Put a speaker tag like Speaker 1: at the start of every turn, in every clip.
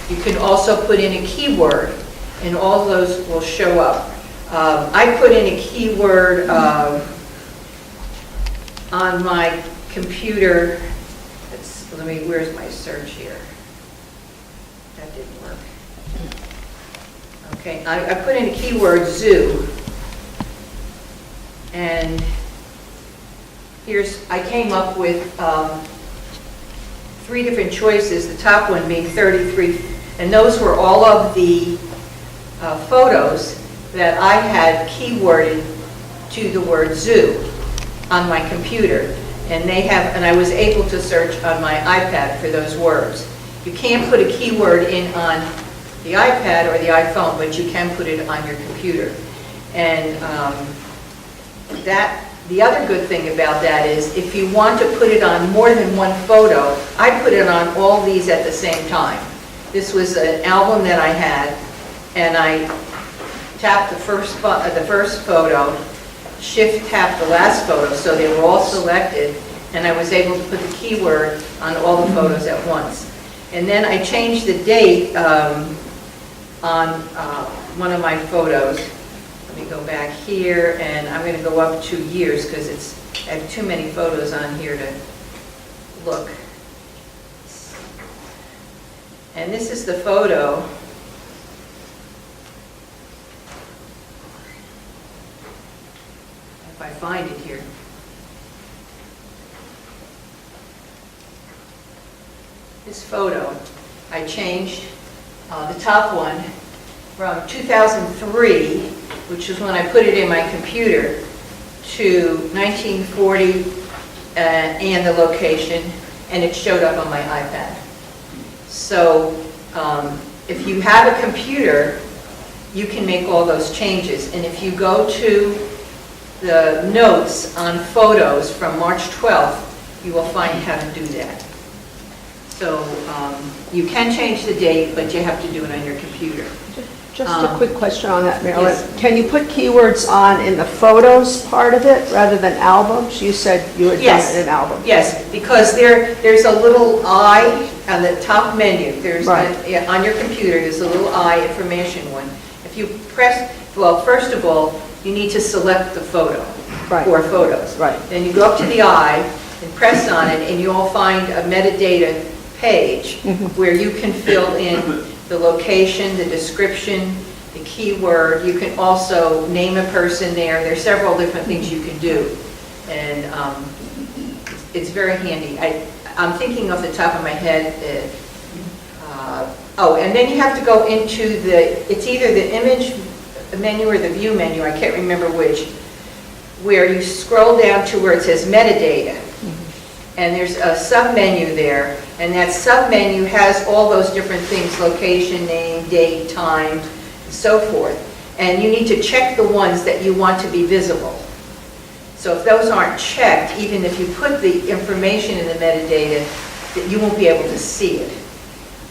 Speaker 1: You can also put in a keyword, and all those will show up. I put in a keyword on my computer. Where's my search here? That didn't work. Okay, I put in a keyword zoo, and I came up with 3 different choices, the top one being 33, and those were all of the photos that I had keyworded to the word zoo on my computer. And I was able to search on my iPad for those words. You can't put a keyword in on the iPad or the iPhone, but you can put it on your computer. And the other good thing about that is if you want to put it on more than one photo, I put it on all these at the same time. This was an album that I had, and I tapped the first photo, shift tapped the last photo, so they were all selected, and I was able to put the keyword on all the photos at once. And then I changed the date on one of my photos. Let me go back here, and I'm going to go up 2 years because I have too many photos on here to look. And this is the photo. If I find it here. This photo, I changed the top one from 2003, which is when I put it in my computer, to 1940 and the location, and it showed up on my iPad. So if you have a computer, you can make all those changes. And if you go to the notes on photos from March 12th, you will find how to do that. So you can change the date, but you have to do it on your computer.
Speaker 2: Just a quick question on that, Marilyn.
Speaker 1: Yes.
Speaker 2: Can you put keywords on in the photos part of it rather than albums? You said you had done it in albums.
Speaker 1: Yes, because there's a little I on the top menu. There's on your computer, there's a little I information one. If you press, well, first of all, you need to select the photo or photos.
Speaker 2: Right.
Speaker 1: Then you go up to the I and press on it, and you'll find a metadata page where you can fill in the location, the description, the keyword. You can also name a person there. There's several different things you can do, and it's very handy. I'm thinking off the top of my head. And then you have to go into it's either the image menu or the view menu, I can't remember which, where you scroll down to where it says metadata. And there's a sub-menu there, and that sub-menu has all those different things, location, name, date, time, and so forth. And you need to check the ones that you want to be visible. So if those aren't checked, even if you put the information in the metadata, that you won't be able to see it.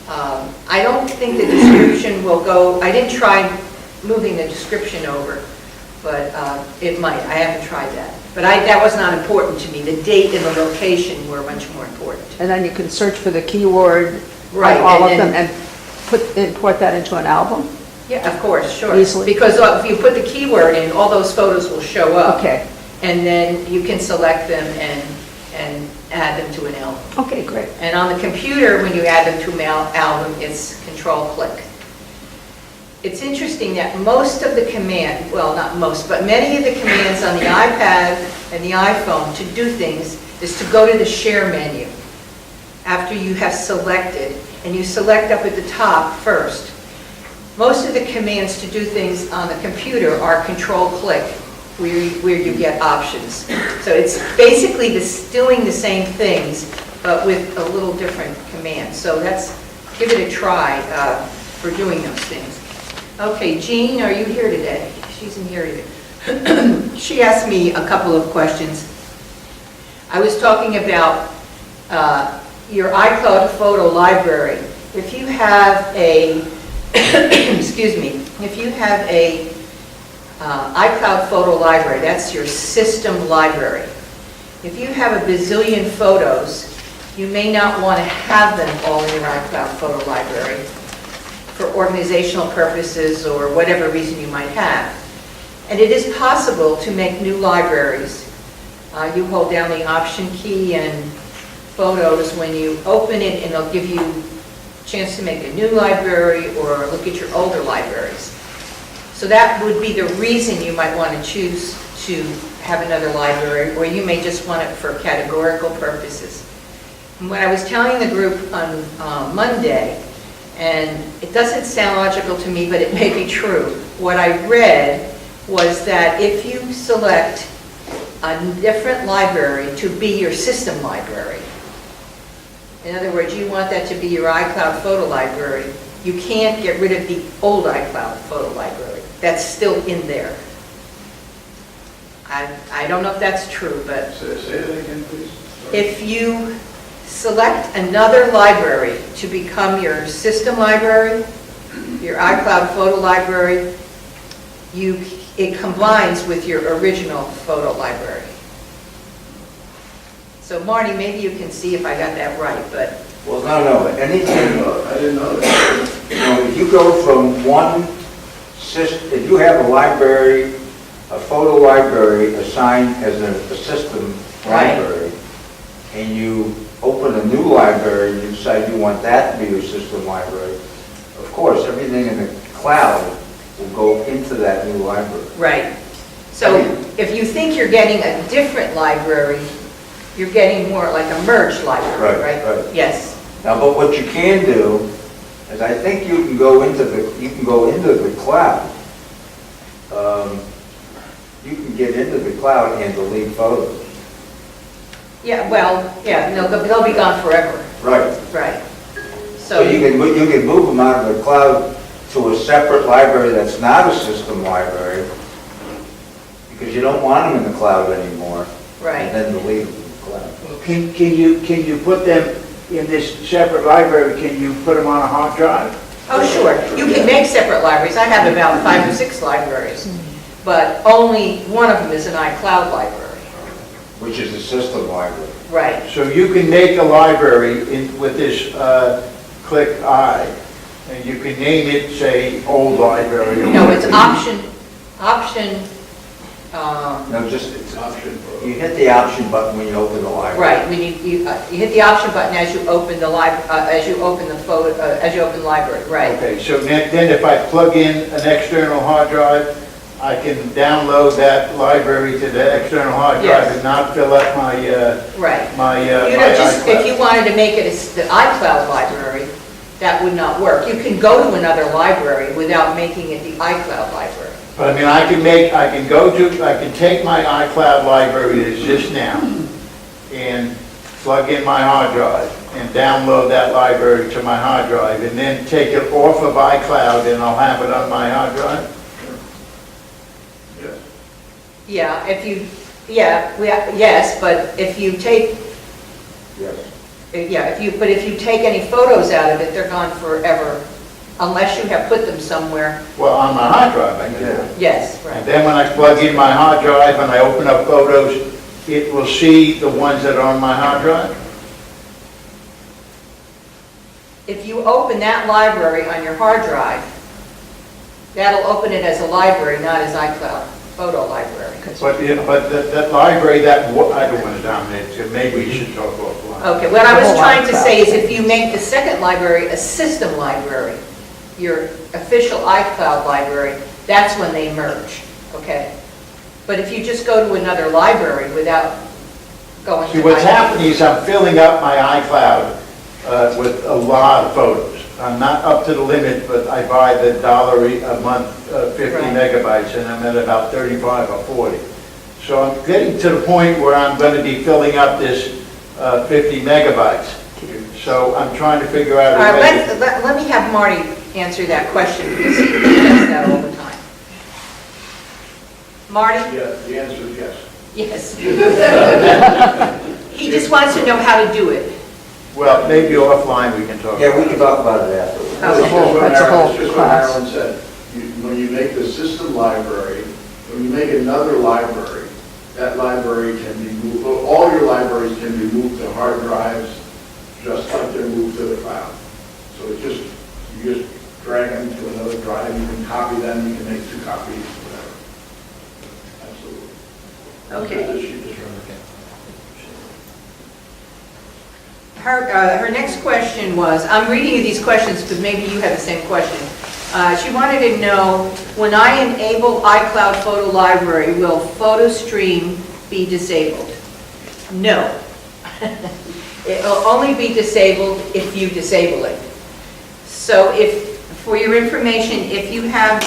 Speaker 1: I don't think the description will go, I didn't try moving the description over, but it might. I haven't tried that. But that was not important to me. The date and the location were much more important.
Speaker 2: And then you can search for the keyword on all of them and import that into an album?
Speaker 1: Yeah, of course, sure.
Speaker 2: Easily.
Speaker 1: Because if you put the keyword in, all those photos will show up.
Speaker 2: Okay.
Speaker 1: And then you can select them and add them to an album.
Speaker 2: Okay, great.
Speaker 1: And on the computer, when you add them to an album, it's Control-click. It's interesting that most of the command, well, not most, but many of the commands on the iPad and the iPhone to do things is to go to the Share menu after you have selected, and you select up at the top first. Most of the commands to do things on the computer are Control-click, where you get options. So it's basically doing the same things, but with a little different command. So give it a try for doing those things. Okay, Jean, are you here today? She's in here either. She asked me a couple of questions. I was talking about your iCloud photo library. If you have a, excuse me, if you have a iCloud photo library, that's your system library. If you have a bazillion photos, you may not want to have them all in your iCloud photo library. for organizational purposes or whatever reason you might have. And it is possible to make new libraries. You hold down the Option key and Photos when you open it, and it'll give you a chance to make a new library or look at your older libraries. So that would be the reason you might want to choose to have another library, or you may just want it for categorical purposes. And what I was telling the group on Monday, and it doesn't sound logical to me, but it may be true. What I read was that if you select a different library to be your system library, in other words, you want that to be your iCloud photo library, you can't get rid of the old iCloud photo library. That's still in there. I don't know if that's true, but
Speaker 3: Say that again, please. Sorry.
Speaker 1: if you select another library to become your system library, your iCloud photo library, it combines with your original photo library. So Marty, maybe you can see if I got that right, but
Speaker 4: Well, no, anything,
Speaker 3: I didn't know that.
Speaker 4: if you go from one system, if you have a library, a photo library assigned as a system
Speaker 1: Right.
Speaker 4: library, and you open a new library, and you decide you want that to be your system library, of course, everything in the cloud will go into that new library.
Speaker 1: right. So if you think you're getting a different library, you're getting more like a merged library,
Speaker 4: Right,
Speaker 1: right?
Speaker 4: right.
Speaker 1: Yes.
Speaker 4: Now, but what you can do is, I think you can go into the cloud. You can get into the cloud and delete photos.
Speaker 1: Yeah, well, yeah, no, they'll be gone forever,
Speaker 4: Right.
Speaker 1: right.
Speaker 4: So you can move them out of the cloud to a separate library that's not a system library, because you don't want them in the cloud anymore.
Speaker 1: Right.
Speaker 4: And then delete them from the cloud.
Speaker 5: Well, Can you put them in this separate library, can you put them on a hard drive?
Speaker 1: Oh, sure. You can make separate libraries. I have about 5 or 6 libraries, but only one of them is an iCloud library.
Speaker 4: Which is a system library.
Speaker 1: Right.
Speaker 5: So you can make a library with this click I, and you can name it, say, old library. or
Speaker 1: No, it's
Speaker 5: whatever.
Speaker 1: option,
Speaker 4: No, just,
Speaker 3: Option for.
Speaker 4: you hit the option button when you open the library.
Speaker 1: right. When you hit the option button as you open the as you open the library, right.
Speaker 5: Okay, so then if I plug in an external hard drive, I can download that library to the external hard drive
Speaker 1: Yes.
Speaker 5: and not fill up my,
Speaker 1: Right.
Speaker 5: my
Speaker 1: You
Speaker 5: my
Speaker 1: know, just if you
Speaker 5: iCloud.
Speaker 1: wanted to make it the iCloud library, that would not work. You can go to another library without making it the iCloud library.
Speaker 5: But I mean, I can take my iCloud library that exists now and plug in my hard drive and download that library to my hard drive and then take it off of iCloud and I'll have it on my hard drive?
Speaker 3: Yes.
Speaker 1: Yeah, yes, but if you take,
Speaker 4: Yes.
Speaker 1: if you take any photos out of it, they're gone forever, unless you have put them somewhere.
Speaker 5: Well, on my hard drive, I can do it.
Speaker 1: Yes,
Speaker 5: And
Speaker 1: right.
Speaker 5: then when I plug in my hard drive and I open up photos, it will see the ones that are on my hard drive?
Speaker 1: If you open that library on your hard drive, that'll open it as a library, not as iCloud photo library.
Speaker 5: But that library, I don't want to dominate, so maybe we should talk offline.
Speaker 1: Okay, what I was
Speaker 2: The whole
Speaker 1: trying to
Speaker 2: iCloud
Speaker 1: say is
Speaker 2: thing.
Speaker 1: if you make the second library a system library, your official iCloud library, that's when they merge, okay? But if you just go to another library without going to...
Speaker 5: See, what's happening is I'm filling up my iCloud with a lot of photos. I'm not up to the limit, but I buy the $1 a month, 50
Speaker 1: Right.
Speaker 5: megabytes, and I'm at about 35 or 40. So I'm getting to the point where I'm going to be filling up this 50 megabytes. So I'm trying to figure out
Speaker 1: All
Speaker 5: a way
Speaker 1: right,
Speaker 5: to...
Speaker 1: let me have Marty answer that question, because he does that all the time. Marty?
Speaker 3: Yeah, the answer is yes.
Speaker 1: Yes. He just wants to know how to do it.
Speaker 5: Well, maybe offline we can talk.
Speaker 4: Yeah, we
Speaker 5: about
Speaker 4: can
Speaker 5: it.
Speaker 4: talk about it afterwards.
Speaker 1: Okay.
Speaker 2: That's a whole
Speaker 3: It's just what
Speaker 2: class.
Speaker 3: Marilyn said. When you make the system library, when you make another library, that library can be moved, all your libraries can be moved to hard drives, just like they're moved to the cloud. So you just drag them to another drive, you can copy them, you can make 2 copies, whatever. Absolutely.
Speaker 1: Okay.
Speaker 3: She just run
Speaker 1: Her next question was, I'm reading you these questions because maybe you have the same question. She wanted to know, when I enable iCloud Photo Library, will photo stream be disabled? No. It'll only be disabled if you disable it. So if, for your information, if you have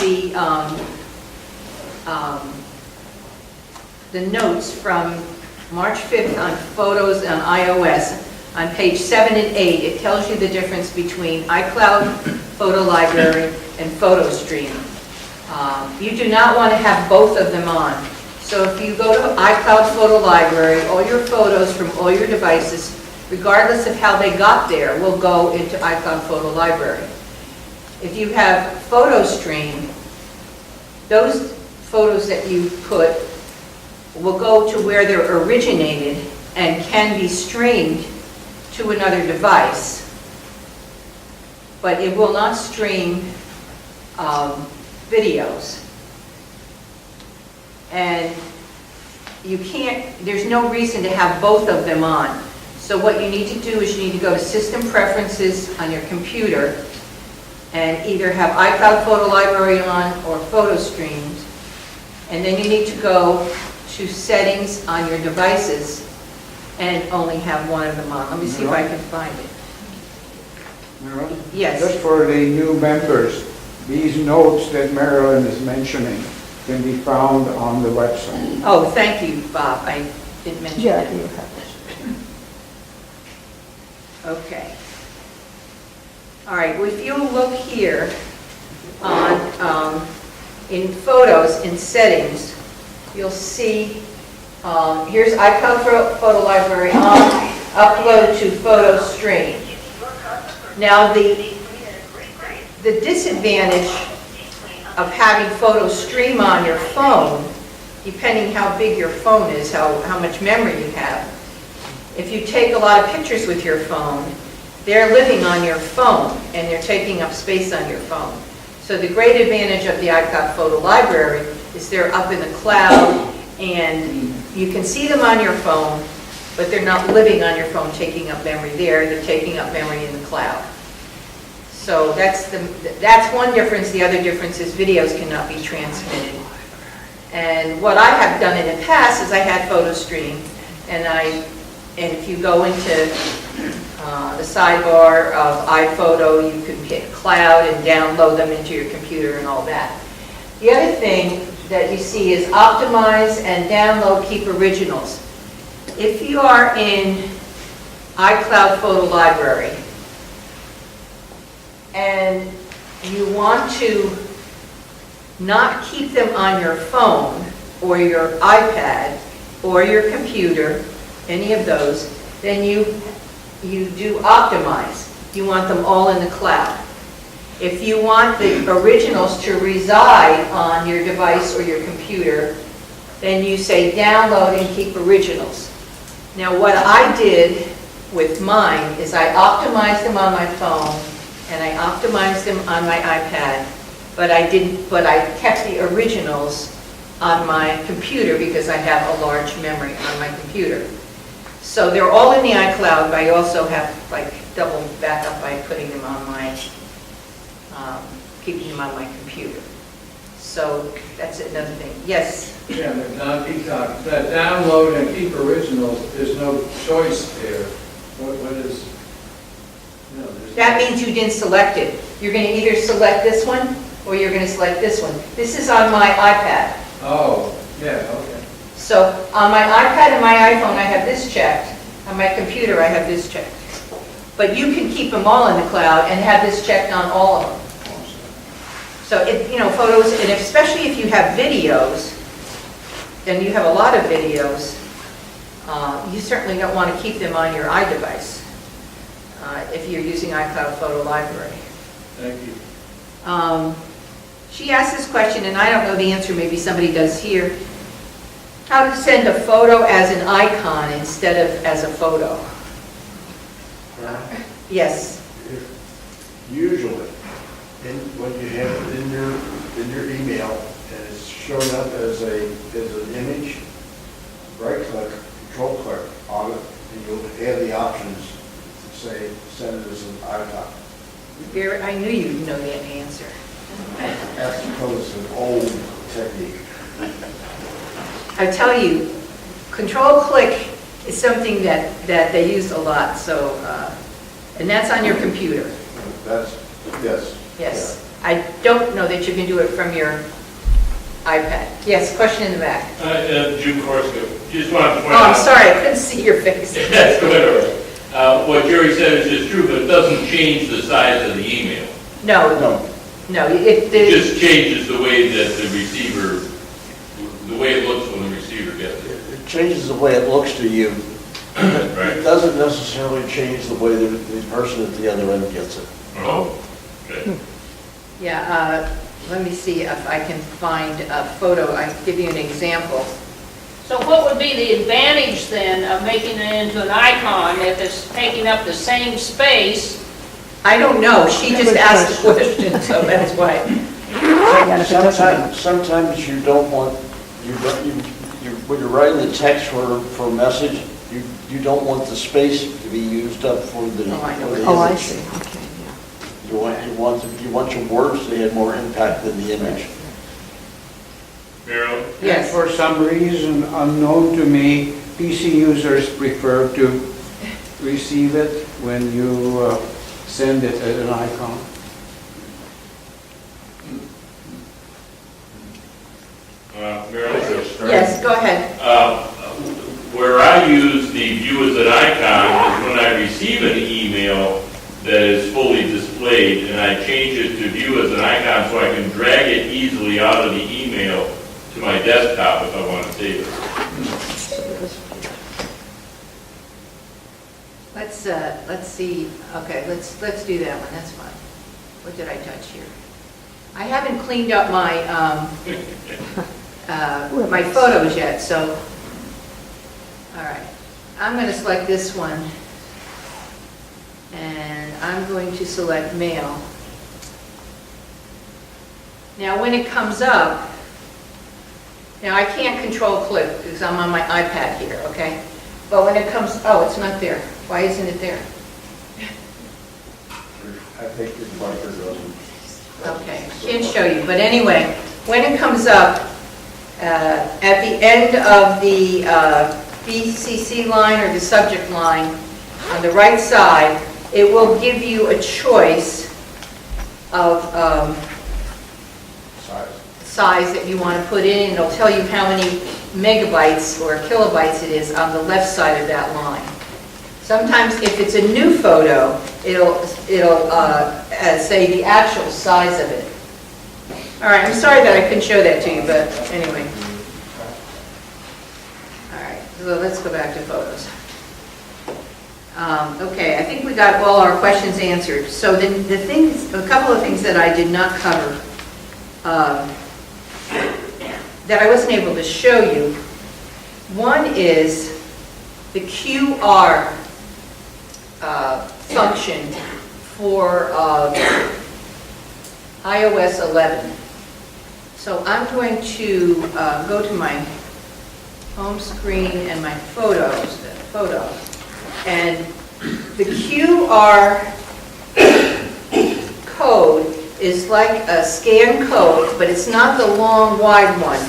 Speaker 1: the notes from March 5th on photos on iOS, on page 7 and 8, it tells you the difference between iCloud Photo Library and Photo Stream. You do not want to have both of them on. So if you go to iCloud Photo Library, all your photos from all your devices, regardless of how they got there, will go into iCloud Photo Library. If you have Photo Stream, those photos that you put will go to where they're originated and can be streamed to another device, but it will not stream videos. And you can't, there's no reason to have both of them on. So what you need to do is you need to go to System Preferences on your computer and either have iCloud Photo Library on or Photo Streams, and then you need to go to Settings on your devices and only have one of them on. Let me see if I can find it.
Speaker 6: Marilyn?
Speaker 1: Yes.
Speaker 6: Just for the new members, these notes that Marilyn is mentioning can be found on the website.
Speaker 1: Oh, thank you, Bob. I didn't mention
Speaker 2: Yeah,
Speaker 1: that.
Speaker 2: you have it.
Speaker 1: Okay. All right, well, if you look here on, in Photos, in Settings, you'll see, here's iCloud Photo Library on, upload to Photo Stream. Now, the disadvantage of having Photo Stream on your phone, depending how big your phone is, how much memory you have, if you take a lot of pictures with your phone, they're living on your phone and they're taking up space on your phone. So the great advantage of the iCloud Photo Library is they're up in the cloud and you can see them on your phone, but they're not living on your phone taking up memory there, they're taking up memory in the cloud. So that's one difference. The other difference is videos cannot be transmitted. And what I have done in the past is I had Photo Stream, and if you go into the sidebar of iPhoto, you can hit Cloud and download them into your computer and all that. The other thing that you see is optimize and download, keep originals. If you are in iCloud Photo Library and you want to not keep them on your phone or your iPad or your computer, any of those, then you do optimize. You want them all in the cloud. If you want the originals to reside on your device or your computer, then you say download and keep originals. Now what I did with mine is I optimized them on my phone and I optimized them on my iPad, but I kept the originals on my computer because I have a large memory on my computer. So they're all in the iCloud, but I also have like double backup by putting them on my, keeping them on my computer. So that's another thing. Yes?
Speaker 7: Yeah, but Don Peacock, that download and keep originals, there's no choice there. What is, no, there's...
Speaker 1: That means you didn't select it. You're going to either select this one or you're going to select this one. This is on my iPad.
Speaker 7: Oh, yeah, okay.
Speaker 1: So on my iPad and my iPhone, I have this checked. On my computer, I have this checked. But you can keep them all in the cloud and have this checked on all of them. So, photos, and especially if you have videos, and you have a lot of videos, you certainly don't want to keep them on your iDevice if you're using iCloud Photo Library.
Speaker 7: Thank you.
Speaker 1: She asked this question, and I don't know the answer, maybe somebody does here. How to send a photo as an icon instead of as a photo?
Speaker 3: Right?
Speaker 1: Yes.
Speaker 3: Usually, And when you have it in your email, and it's shown up as an image, right click, control click on it, and you'll have the options to say, send it as an icon.
Speaker 1: I knew you'd know that answer.
Speaker 3: That's because it's an old technique.
Speaker 1: I tell you, control click is something that they use a lot, so, and that's on your computer.
Speaker 3: That's, yes.
Speaker 1: Yes. I don't know that you can do it from your iPad. Yes, question in the back.
Speaker 8: Jim Corsica, just wanted to point
Speaker 1: Oh, I'm
Speaker 8: out.
Speaker 1: sorry, I couldn't see your face.
Speaker 8: That's good. What Jerry said is just true, but it doesn't change the size of the email.
Speaker 1: No,
Speaker 8: It just changes the way that the receiver, the way it looks when the receiver gets it.
Speaker 9: It changes the way it looks to you.
Speaker 8: Right.
Speaker 9: It doesn't necessarily change the way the person at the other end gets it.
Speaker 8: Oh, okay.
Speaker 1: Yeah, let me see if I can find a photo. I can give you an example.
Speaker 10: So what would be the advantage then of making it into an icon if it's taking up the same space?
Speaker 1: I don't know, she just asked the question, so that's why.
Speaker 9: Sometimes you don't want, when you're writing the text for a message, you don't want the space to be used up for the.
Speaker 1: Oh, I know.
Speaker 9: for the
Speaker 2: Oh, I
Speaker 9: image.
Speaker 2: see, okay, yeah.
Speaker 9: You want your words to have more impact than the image.
Speaker 8: Marilyn?
Speaker 1: Yes.
Speaker 6: For some reason unknown to me, PC users prefer to receive it when you send it as an icon.
Speaker 8: Marilyn?
Speaker 1: Yes, go ahead.
Speaker 8: Where I use the view as an icon is when I receive an email that is fully displayed, and I change it to view as an icon so I can drag it easily out of the email to my desktop if I want to save it.
Speaker 1: Let's see, okay, let's do that one, that's fine. What did I touch here? I haven't cleaned up my, my photos yet, so, all right. I'm going to select this one, and I'm going to select mail. Now, when it comes up, now I can't control click because I'm on my iPad here, okay? But when it comes, oh, it's not there. Why isn't it there?
Speaker 3: I think your marker doesn't.
Speaker 1: Okay, can't show you, but anyway, when it comes up, at the end of the BCC line or the subject line, on the right side, it will give you a choice of size that you want to put in, and it'll tell you how many megabytes or kilobytes it is on the left side of that line. Sometimes if it's a new photo, it'll say the actual size of it. All right, I'm sorry that I couldn't show that to you, but anyway. All right, so let's go back to photos. Okay, I think we got all our questions answered. So then the things, a couple of things that I did not cover, that I wasn't able to show you. One is the QR function for iOS 11. So I'm going to go to my home screen and my photos, and the QR code is like a scan code, but it's not the long, wide one.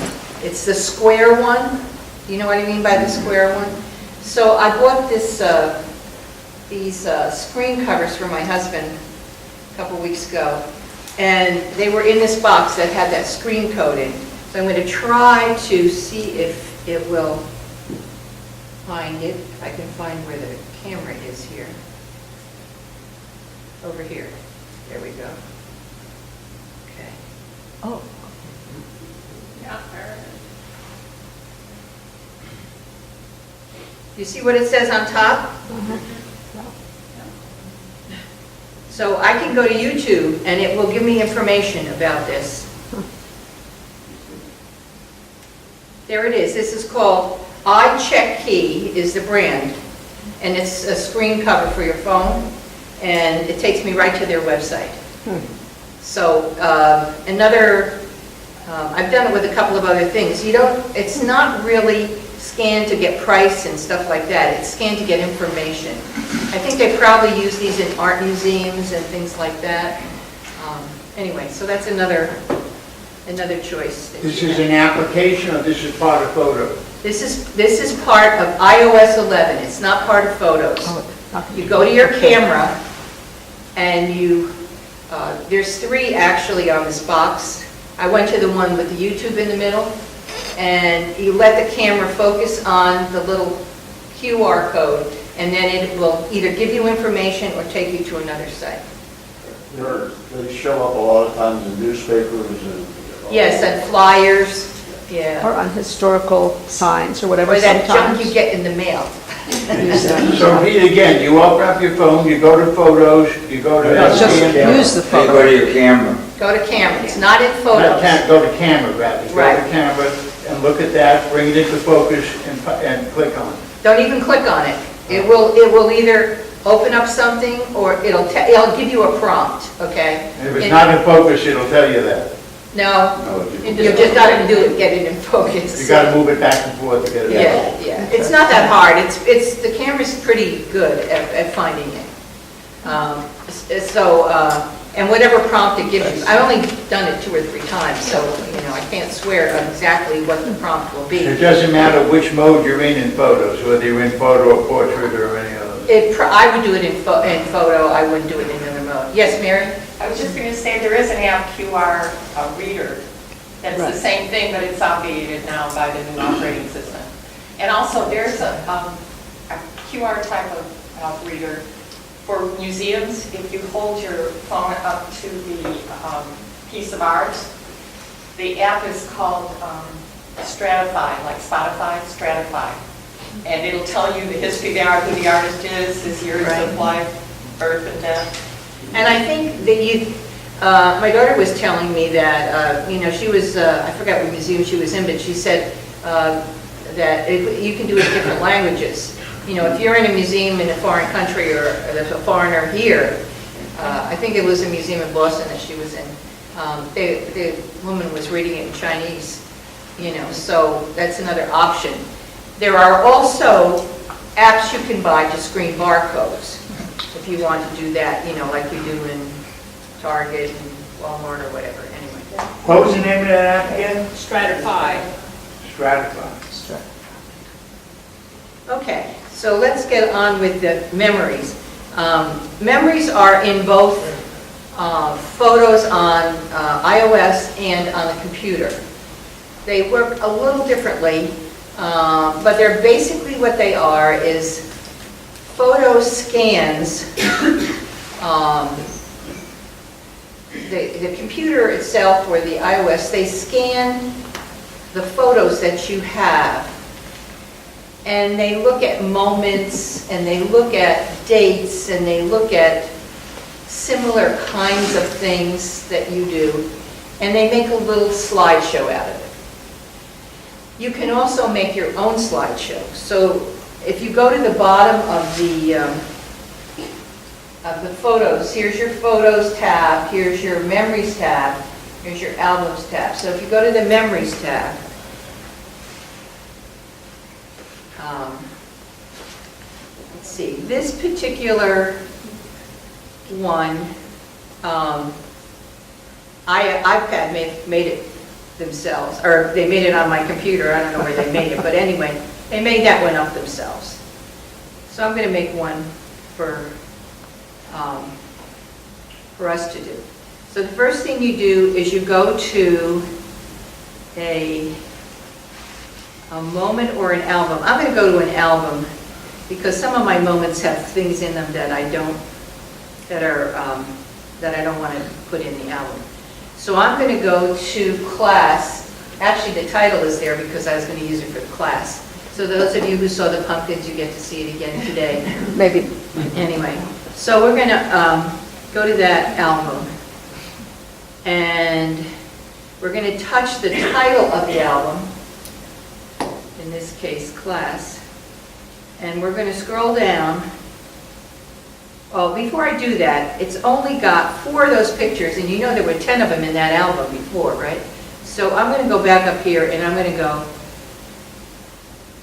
Speaker 1: It's the square one. Do you know what I mean by the square one? So I bought these screen covers for my husband a couple weeks ago, and they were in this box that had that screen code in. So I'm going to try to see if it will find it. If I can find where the camera is here. Over here. There we go. Okay.
Speaker 2: Oh,
Speaker 10: Yeah, there it is.
Speaker 1: You see what it says on top? So I can go to YouTube and it will give me information about this. There it is. This is called iCheckKey is the brand. And it's a screen cover for your phone. And it takes me right to their website. So I've done it with a couple of other things. It's not really scanned to get price and stuff like that. It's scanned to get information. I think they probably use these in art museums and things like that. Anyway, so that's another choice.
Speaker 5: This is an application, or this is part of photo?
Speaker 1: This is part of iOS 11. It's not part of Photos. You go to your camera, and there's 3 actually on this box. I went to the one with the YouTube in the middle, and you let the camera focus on the little QR code, and then it will either give you information or take you to another site.
Speaker 9: They show up a lot of times in newspapers and...
Speaker 1: Yes, and flyers, yeah.
Speaker 2: Or on historical signs or whatever
Speaker 1: Or that junk
Speaker 2: sometimes.
Speaker 1: you get in the mail.
Speaker 2: Use that.
Speaker 5: So read again, you open up your phone, you go to photos, you go to...
Speaker 2: No, just use the
Speaker 4: You
Speaker 2: photo.
Speaker 4: go to your camera.
Speaker 1: Go to camera, it's not in
Speaker 5: Not
Speaker 1: Photos.
Speaker 5: go to camera, rather. Go
Speaker 1: Right.
Speaker 5: to camera and look at that, bring it into focus and click on it.
Speaker 1: Don't even click on it. It will either open up something or it'll give you a prompt, okay?
Speaker 5: And if it's not in focus, it'll tell you that.
Speaker 1: No,
Speaker 4: No,
Speaker 1: you just gotta do it, get it in focus.
Speaker 5: You gotta move it back and forth to get it.
Speaker 1: Yeah, yeah. It's not that hard. The camera's pretty good at finding it. And whatever prompt it gives you. I've only done it 2 or 3 times, so, I can't swear on exactly what the prompt will be.
Speaker 5: It doesn't matter which mode you're in photos, whether you're in photo or portrait or any other.
Speaker 1: I would do it in photo, I wouldn't do it in another mode. Yes, Mary?
Speaker 11: I was just going to say, there is an app QR reader that's the
Speaker 2: Right.
Speaker 11: same thing, but it's obviated now by the new operating system. And also, there's a QR type of reader for museums. If you hold your phone up to the piece of art, the app is called Stratify, like Spotify, Stratify. And it'll tell you the history of the art, who the artist is, his years of life, birth and death.
Speaker 1: And I think that my daughter was telling me that, she was, I forgot what museum she was in, but she said that you can do it in different languages. If you're in a museum in a foreign country or there's a foreigner here, I think it was a museum in Boston that she was in, the woman was reading it in Chinese, so that's another option. There are also apps you can buy to screen barcodes, if you want to do that, like you do in Target and Walmart or whatever, anyway.
Speaker 5: What was the name of that app again?
Speaker 10: Stratify.
Speaker 5: Stratify.
Speaker 1: Okay, so let's get on with the memories. Memories are in both photos on iOS and on the computer. They work a little differently, but they're basically what they are is photo scans. The computer itself or the iOS, they scan the photos that you have. And they look at moments, and they look at dates, and they look at similar kinds of things that you do, and they make a little slideshow out of it. You can also make your own slideshow. So if you go to the bottom of the photos, here's your Photos tab, here's your Memories tab, here's your Albums tab. So if you go to the Memories tab, let's see, this particular one, iPad made it themselves, or they made it on my computer, I don't know where they made it, but anyway, they made that one up themselves. So I'm going to make one for us to do. So the first thing you do is you go to a moment or an album. I'm going to go to an album because some of my moments have things in them that I don't want to put in the album. So I'm going to go to class. Actually, the title is there because I was going to use it for the class. So those of you who saw the pumpkins, you get to see it again today.
Speaker 2: Maybe.
Speaker 1: Anyway, so we're going to go to that album. And we're going to touch the title of the album, in this case, class. And we're going to scroll down Well, before I do that, it's only got 4 of those pictures, and you know there were 10 of them in that album before, right? So I'm going to go back up here, and I'm going to go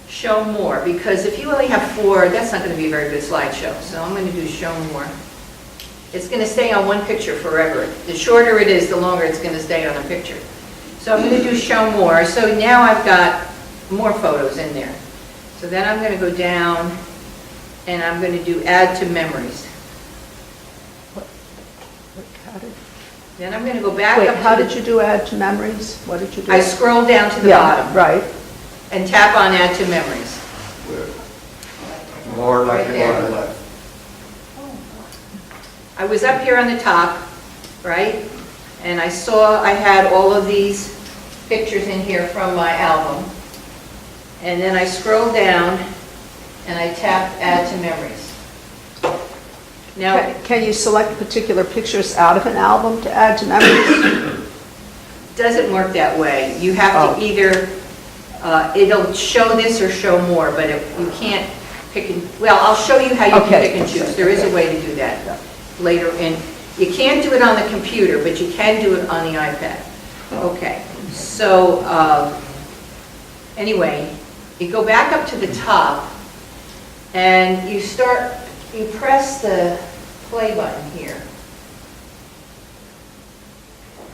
Speaker 1: show more, because if you only have 4, that's not going to be a very good slideshow. So I'm going to do show more. It's going to stay on one picture forever. The shorter it is, the longer it's going to stay on a picture. So I'm going to do show more. So now I've got more photos in there. So then I'm going to go down, and I'm going to do add to memories. Then I'm going to go back
Speaker 2: Wait,
Speaker 1: up to
Speaker 2: how
Speaker 1: the-
Speaker 2: did you do add to memories? What did you do?
Speaker 1: I scroll down to the
Speaker 2: Yeah,
Speaker 1: bottom
Speaker 2: right.
Speaker 1: and tap on add to memories.
Speaker 4: More like
Speaker 1: Right
Speaker 4: you
Speaker 1: there.
Speaker 4: want to left.
Speaker 1: I was up here on the top, right? And I saw I had all of these pictures in here from my album. And then I scrolled down and I tapped add to memories. Now,
Speaker 2: Can you select particular pictures out of an album to add to memories?
Speaker 1: it doesn't work that way. You have to either, it'll show this or show more, but you can't pick and, well, I'll show you how you can
Speaker 2: Okay.
Speaker 1: pick and choose. There is a way to do that later. And you can't do it on the computer, but you can do it on the iPad. Okay, so anyway, you go back up to the top and you press the play button here.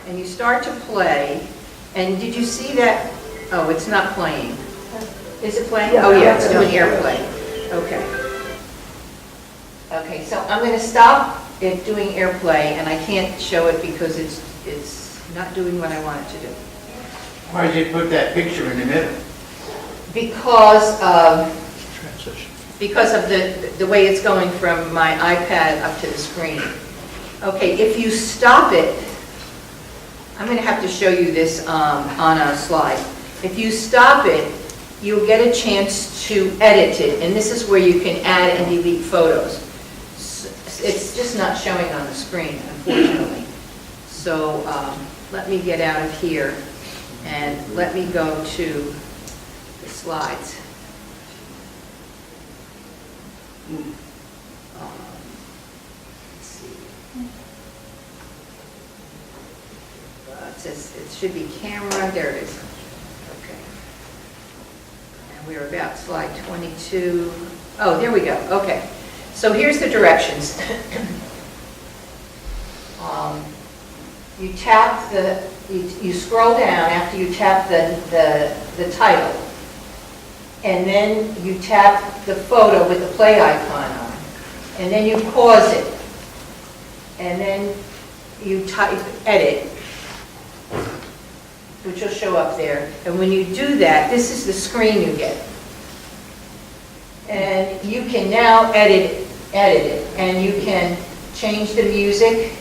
Speaker 1: And you start to play, and did you see that? Oh, it's not playing. Is it playing?
Speaker 2: Yeah.
Speaker 1: Oh, yeah, it's doing airplay. Okay. Okay, so I'm going to stop it doing airplay, and I can't show it because it's not doing what I want it to do.
Speaker 5: Why did you put that picture in the middle?
Speaker 1: Because
Speaker 9: Transition.
Speaker 1: of the way it's going from my iPad up to the screen. Okay, if you stop it, I'm going to have to show you this on a slide. If you stop it, you'll get a chance to edit it, and this is where you can add and delete photos. It's just not showing on the screen, unfortunately. So let me get out of here, and let me go to the slides. Let's see. It says it should be camera. There it is. Okay. And we're about slide 22. Oh, there we go. Okay. So here's the directions. You tap you scroll down after you tap the title. And then you tap the photo with the play icon on. And then you pause it. And then you type edit, which will show up there. And when you do that, this is the screen you get. And you can now edit it. And you can change the music.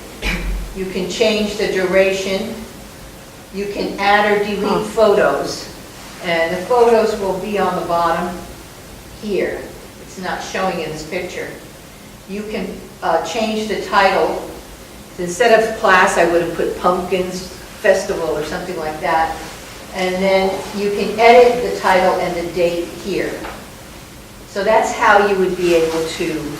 Speaker 1: You can change the duration. You can add or delete photos. And the photos will be on the bottom here. It's not showing in this picture. You can change the title. Instead of class, I would have put Pumpkins Festival or something like that. And then you can edit the title and the date here. So that's how you would be able to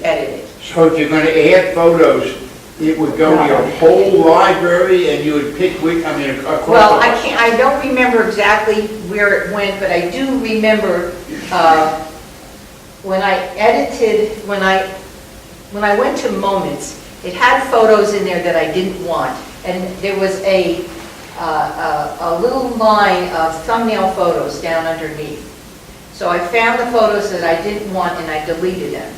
Speaker 1: edit it.
Speaker 5: So if you're going to add photos, it would go to your whole library and you would pick which, across
Speaker 1: Well,
Speaker 5: the-
Speaker 1: I don't remember exactly where it went, but I do remember when I edited, when I went to Moments, it had photos in there that I didn't want. And there was a little line of thumbnail photos down underneath. So I found the photos that I didn't want and I deleted them.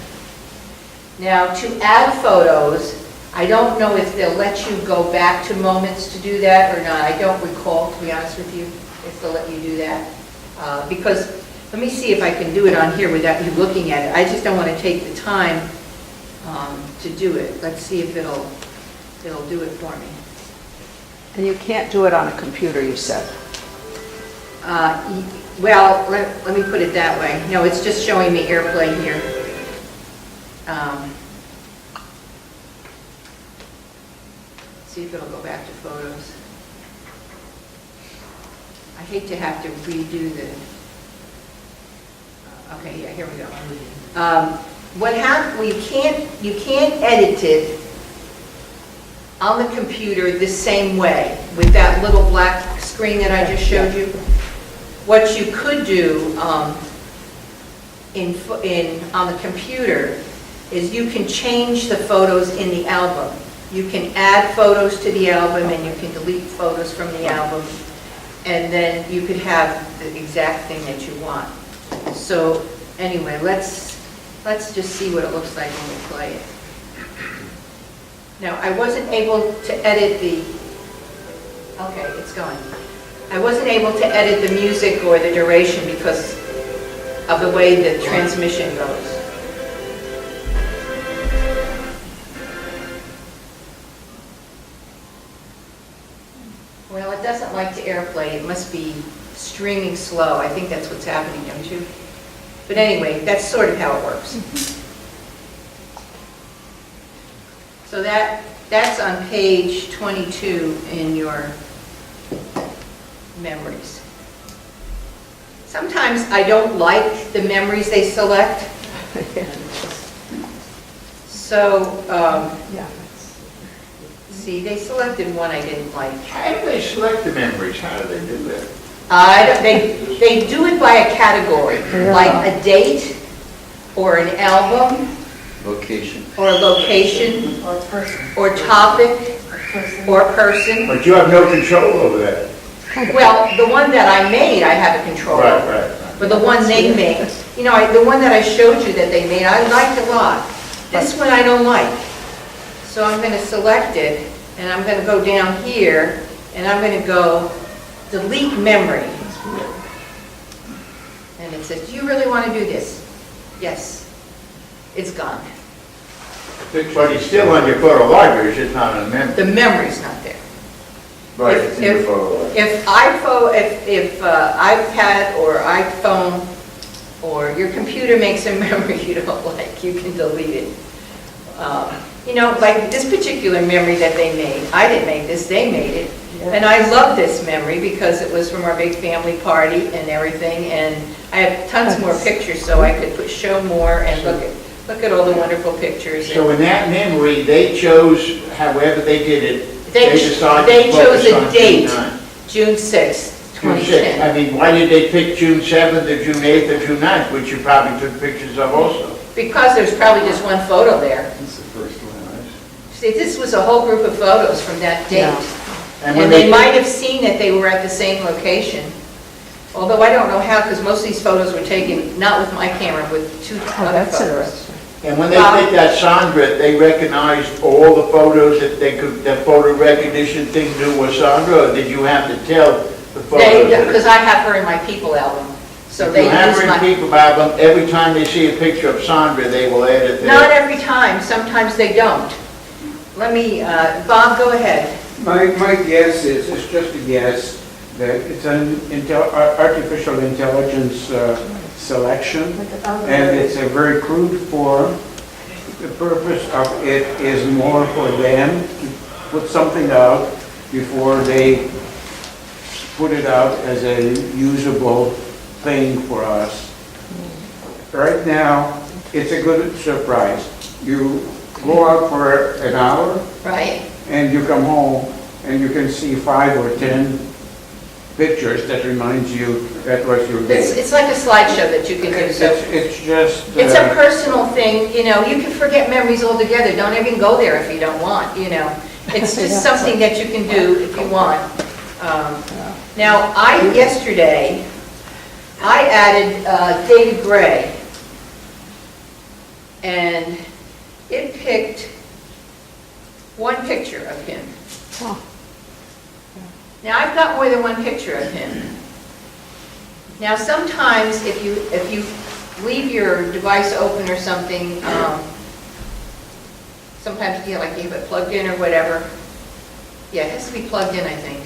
Speaker 1: Now, to add photos, I don't know if they'll let you go back to Moments to do that or not. I don't recall, to be honest with you, if they'll let you do that. Because, let me see if I can do it on here without you looking at it. I just don't want to take the time to do it. Let's see if it'll do it for me.
Speaker 2: And you can't do it on a computer, you said.
Speaker 1: Well, let me put it that way. No, it's just showing me AirPlay here. See if it'll go back to photos. I hate to have to redo the, okay, yeah, here we go. well, you can't edit it on the computer the same way with that little black screen that I just showed you. What you could do on the computer is you can change the photos in the album. You can add photos to the album and you can delete photos from the album, and then you could have the exact thing that you want. So anyway, let's just see what it looks like when we play it. Now, I wasn't able to edit the, okay, it's going. I wasn't able to edit the music or the duration because of the way the transmission goes. Well, it doesn't like to AirPlay. It must be streaming slow. I think that's what's happening, don't you? But anyway, that's sort of how it works. So that's on page 22 in your memories. Sometimes I don't like the memories they select. So,
Speaker 2: Yeah.
Speaker 1: see, they selected one I didn't like.
Speaker 5: How do they select the memories? How do they do that?
Speaker 1: They do it by a category, like a date, or an album,
Speaker 9: Location.
Speaker 1: or a location,
Speaker 11: Or person.
Speaker 1: or topic, or person.
Speaker 5: But you have no control over that.
Speaker 1: Well, the one that I made, I have a control
Speaker 5: Right,
Speaker 1: over.
Speaker 5: right.
Speaker 1: But the one they made, you know, the one that I showed you that they made, I liked a lot. This one I don't like. So I'm going to select it, and I'm going to go down here, and I'm going to go delete memory. And it says, do you really want to do this? Yes. It's gone.
Speaker 5: But it's still on your photo library, it's just not on a memory.
Speaker 1: The memory's not there.
Speaker 4: Right, it's in your photo.
Speaker 1: If iPad or iPhone or your computer makes a memory you don't like, you can delete it. You know, like this particular memory that they made, I didn't make this, they made it. And I love this memory because it was from our big family party and everything, and I have tons more pictures, so I could show more and look at all the wonderful pictures.
Speaker 5: So in that memory, they chose, however they did it,
Speaker 1: They
Speaker 5: decided
Speaker 1: they
Speaker 5: to
Speaker 1: chose
Speaker 5: focus
Speaker 1: a
Speaker 5: on
Speaker 1: date,
Speaker 5: June 9th.
Speaker 1: June 6th,
Speaker 5: June 6th.
Speaker 1: 2010.
Speaker 5: I mean, why did they pick June 7th or June 8th or June 9th, which you probably took pictures of also?
Speaker 1: Because there's probably just one photo there.
Speaker 3: That's the first one, right?
Speaker 1: See, this was a whole group of photos from that date.
Speaker 5: And when
Speaker 1: And they might have seen that they were at the same location. Although I don't know how, because most of these photos were taken, not with my camera, with two
Speaker 2: Oh,
Speaker 1: other
Speaker 2: that's
Speaker 1: photos.
Speaker 2: interesting.
Speaker 5: And when they picked that Sandra, they recognized all the photos that they could, that photo recognition thing knew was Sandra, or did you have to tell the photos?
Speaker 1: Because I have her in my people album, so
Speaker 5: If
Speaker 1: they
Speaker 5: you have
Speaker 1: use
Speaker 5: her in
Speaker 1: my...
Speaker 5: people album, every time they see a picture of Sandra, they will add it there.
Speaker 1: Not every time, sometimes they don't. Let me, Bob, go ahead.
Speaker 6: My guess is, it's just a guess, that it's an artificial intelligence selection, and it's a very crude form. The purpose of it is more for them to put something out before they put it out as a usable thing for us. Right now, it's a good surprise. You go out for an hour,
Speaker 1: Right.
Speaker 6: and you come home, and you can see 5 or 10 pictures that reminds you that was your day.
Speaker 1: It's like a slideshow that you can do, so...
Speaker 6: It's just...
Speaker 1: It's a personal thing, you know, you can forget memories altogether, don't even go there if you don't want, you know. It's just something that you can do if you want. Now, yesterday, I added David Gray, and it picked one picture of him.
Speaker 2: Oh.
Speaker 1: Now, I've got more than one picture of him. Now, sometimes if you leave your device open or something, sometimes, like you have it plugged in or whatever. Yeah, it has to be plugged in, I think.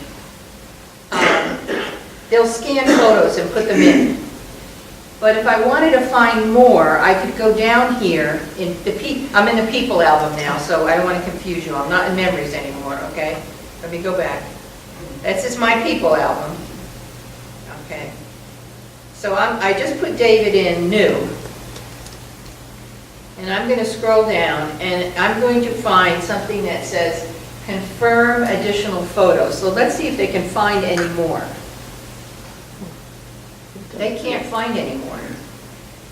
Speaker 1: They'll scan photos and put them in. But if I wanted to find more, I could go down here in I'm in the people album now, so I don't want to confuse you. I'm not in memories anymore, okay? Let me go back. This is my people album. Okay. So I just put David in new. And I'm going to scroll down, and I'm going to find something that says confirm additional photos. So let's see if they can find any more. They can't find any more.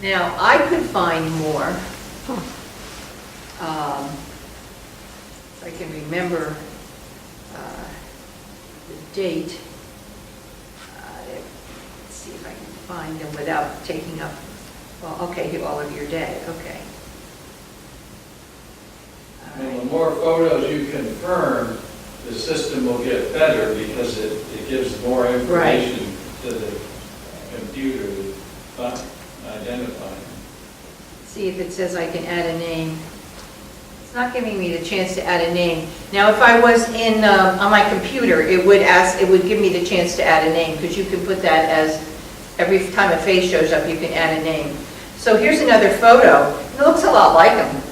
Speaker 1: Now, I could find more. If I can remember the date. Let's see if I can find them without taking up, well, okay, all of your day, okay.
Speaker 7: And the more photos you confirm, the system will get better because it gives more information to the computer to identify.
Speaker 1: See if it says I can add a name. It's not giving me the chance to add a name. Now, if I was in on my computer, it would give me the chance to add a name, because you can put that as every time a face shows up, you can add a name. So here's another photo. It looks a lot like him,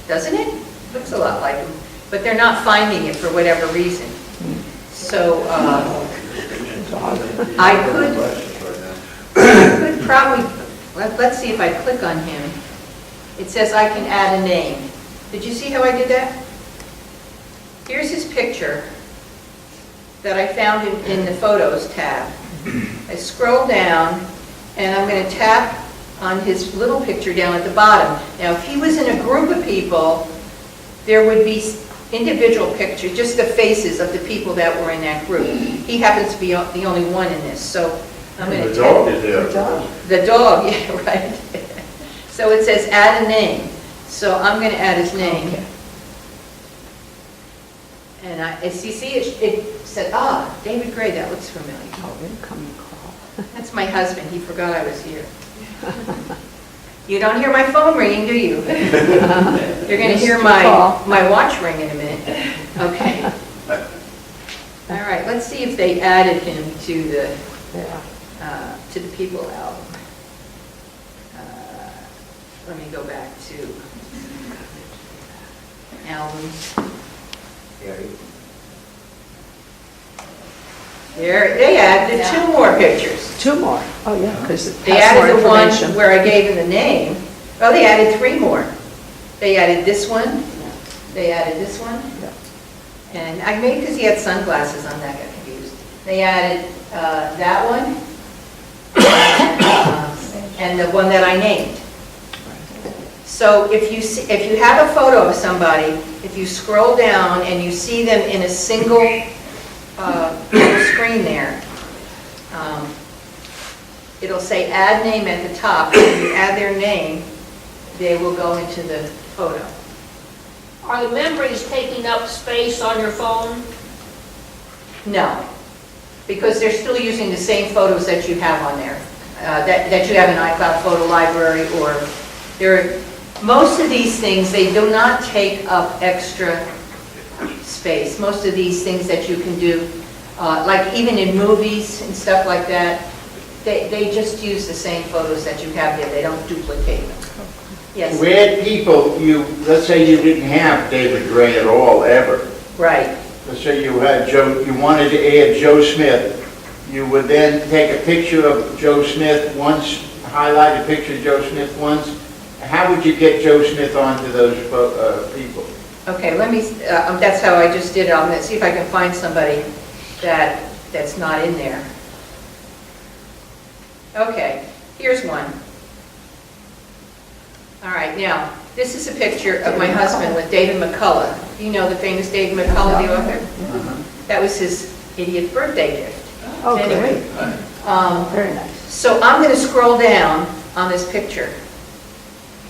Speaker 1: doesn't it? Looks a lot like him, but they're not finding it for whatever reason. So I could probably, let's see if I click on him. It says I can add a name. Did you see how I did that? Here's his picture that I found in the Photos tab. I scroll down, and I'm going to tap on his little picture down at the bottom. Now, if he was in a group of people, there would be individual pictures, just the faces of the people that were in that group. He happens to be the only one in this, so I'm going to
Speaker 3: The dog is there.
Speaker 1: The dog, yeah, right. So it says add a name. So I'm going to add his name.
Speaker 2: Okay.
Speaker 1: And as you see, it said, David Gray, that looks familiar.
Speaker 2: Oh, incoming call.
Speaker 1: That's my husband, he forgot I was here. You don't hear my phone ringing, do you? You're going to hear my watch ring in a minute. Okay. All right, let's see if they added him to the People album. Let me go back to albums. There, they added two more pictures.
Speaker 2: Two more. Oh, yeah, because it
Speaker 1: They
Speaker 2: has more
Speaker 1: added the one
Speaker 2: information.
Speaker 1: where I gave him the name. Oh, they added three more. They added this one. They added this one.
Speaker 2: Yeah.
Speaker 1: And I made, because he had sunglasses on, that got confused. They added that one and the one that I named. So if you have a photo of somebody, if you scroll down and you see them in a single little screen there, it'll say add name at the top. When you add their name, they will go into the photo.
Speaker 10: Are the memories taking up space on your phone?
Speaker 1: No, because they're still using the same photos that you have on there, that you have in iCloud photo library, or most of these things, they do not take up extra space. Most of these things that you can do, like even in movies and stuff like that, they just use the same photos that you have there. They don't duplicate them. Yes?
Speaker 5: To add people, let's say you didn't have David Gray at all, ever.
Speaker 1: Right.
Speaker 5: Let's say you wanted to add Joe Smith. You would then take a picture of Joe Smith once, highlight a picture of Joe Smith once. How would you get Joe Smith onto those people?
Speaker 1: Okay, that's how I just did it. I'm going to see if I can find somebody that's not in there. Okay, here's one. All right, now, this is a picture of my husband with David McCullough. You know the famous David McCullough, the author? That was his idiot birthday gift.
Speaker 2: Oh,
Speaker 1: Anyway,
Speaker 2: great. Very nice.
Speaker 1: So I'm going to scroll down on this picture.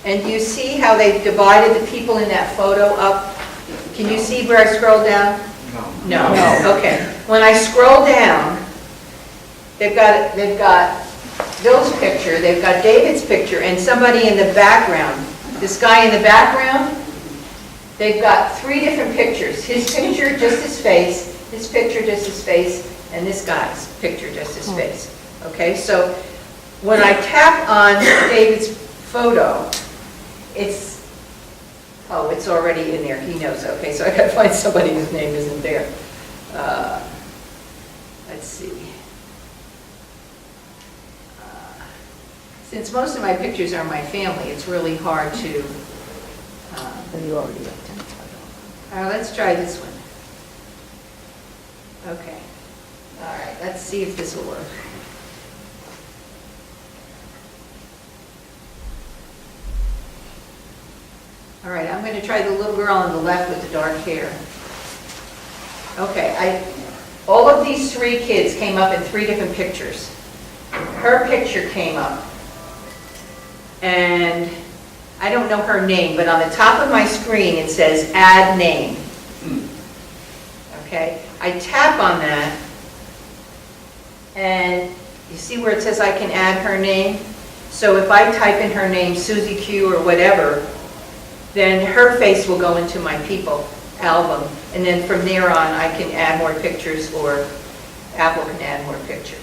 Speaker 1: And do you see how they've divided the people in that photo up? Can you see where I scroll down? No. No. Okay. When I scroll down, they've got Bill's picture, they've got David's picture, and somebody in the background. This guy in the background, they've got three different pictures. His picture, just his face, his picture, just his face, and this guy's picture, just his face. Okay, so when I tap on David's photo, it's already in there. He knows. Okay, so I got to find somebody whose name isn't there. Let's see. Since most of my pictures are my family, it's really hard to
Speaker 2: You already identified.
Speaker 1: Let's try this one. Okay. All right, let's see if this will work. All right, I'm going to try the little girl on the left with the dark hair. Okay, all of these 3 kids came up in 3 different pictures. Her picture came up, and I don't know her name, but on the top of my screen it says add name. Okay, I tap on that, and you see where it says I can add her name? So if I type in her name, Susie Q or whatever, then her face will go into my people album, and then from there on I can add more pictures, or Apple can add more pictures.